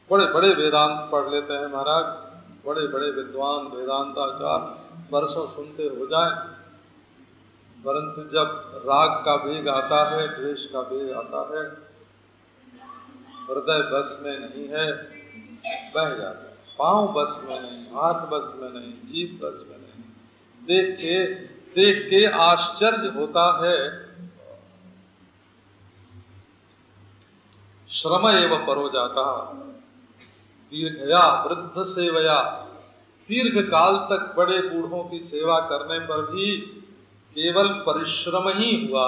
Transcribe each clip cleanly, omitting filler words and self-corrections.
बड़े बड़े वेदांत पढ़ लेते हैं महाराज, बड़े बड़े विद्वान वेदांताचार्य वर्षों सुनते हो जाए, परंतु जब राग का वेग आता है, द्वेष का वेग आता है, हृदय बस में नहीं है, बह जाता है। पांव बस में नहीं, हाथ बस में नहीं, जीभ बस में नहीं। देख के आश्चर्य होता है। श्रम एव परो जाता, दीर्घया वृद्ध सेवया, दीर्घ काल तक बड़े बूढ़ों की सेवा करने पर भी केवल परिश्रम ही हुआ,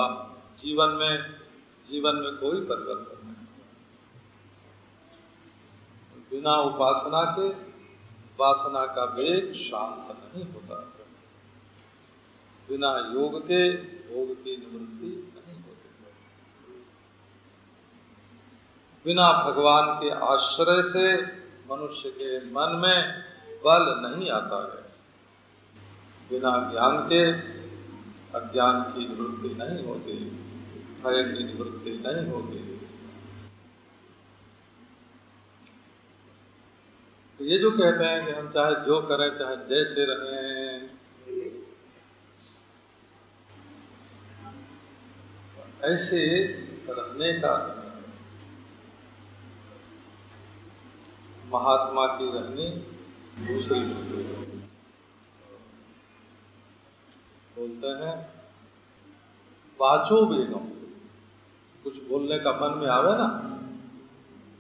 जीवन में कोई परिवर्तन नहीं। बिना उपासना के वासना का वेग शांत नहीं होता, बिना योग के भोग की निवृत्ति नहीं होती, बिना भगवान के आश्रय से मनुष्य के मन में बल नहीं आता है, बिना ज्ञान के अज्ञान की निवृत्ति नहीं होती, भय की निवृत्ति नहीं होती। तो ये जो कहते हैं कि हम चाहे जो करें, चाहे जैसे रहें, ऐसे रहने का महात्मा की रहनी दूसरी होती है। बोलते हैं वाचो वेगम, कुछ बोलने का मन में आवे ना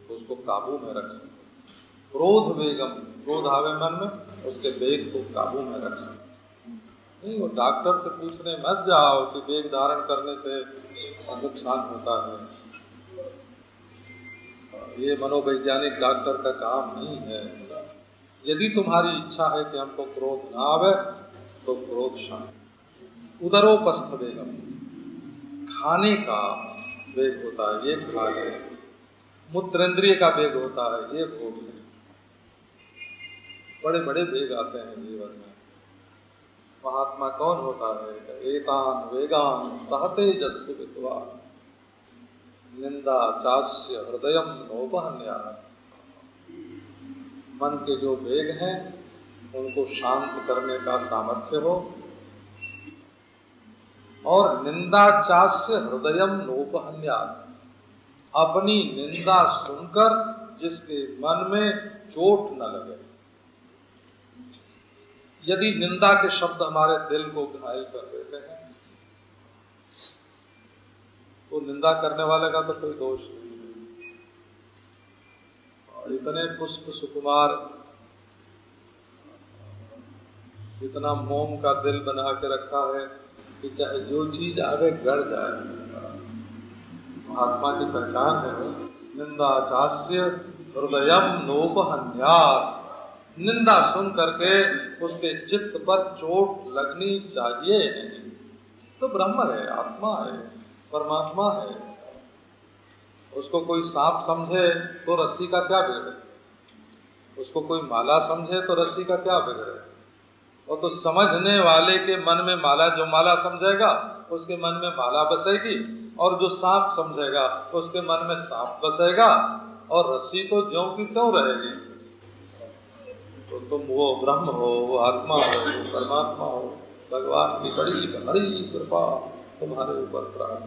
तो उसको काबू में रख सकते। क्रोध वेगम, क्रोध आवे मन में, उसके वेग को काबू में रख सकते। नहीं, वो डॉक्टर से पूछने मत जाओ कि वेग धारण करने से नुकसान होता है, ये मनोवैज्ञानिक डॉक्टर का काम नहीं है। यदि तुम्हारी इच्छा है कि हमको क्रोध ना आवे तो क्रोध शांत। उदरोपस्थ वेगम, खाने का वेग होता है, ये खा ले। मूत्रेंद्रिय का वेग होता है, ये भोग ले। बड़े बड़े वेग आते हैं जीवन में। महात्मा कौन होता है? एतान वेगान सहते जस्तु विद्वान, निंदा चास्य हृदयम नोपहन्यात्। मन के जो वेग हैं उनको शांत करने का सामर्थ्य हो, और निंदा चास्य हृदयम नोपहन्यात्, अपनी निंदा सुनकर जिसके मन में चोट न लगे। यदि निंदा के शब्द हमारे दिल को घायल कर देते हैं तो निंदा करने वाले का तो कोई दोष नहीं है। और इतने पुष्प सुकुमार, इतना मोम का दिल बना के रखा है कि चाहे जो चीज आगे गड़ जाए। महात्मा की पहचान है निंदा चास्य हृदयम नोपहन्यात्, निंदा सुन करके उसके चित्त पर चोट लगनी चाहिए नहीं। तो ब्रह्म है, आत्मा है, परमात्मा है। उसको कोई सांप समझे तो रस्सी का क्या बिगड़े, उसको कोई माला समझे तो रस्सी का क्या बिगड़े। और तो समझने वाले के मन में माला, जो माला समझेगा उसके मन में माला बसेगी, और जो सांप समझेगा उसके मन में सांप बसेगा, और रस्सी तो ज्यों की त्यों रहेगी। तो तुम वो ब्रह्म हो, वो आत्मा हो, वो परमात्मा हो। भगवान की बड़ी भारी कृपा तुम्हारे ऊपर प्राप्त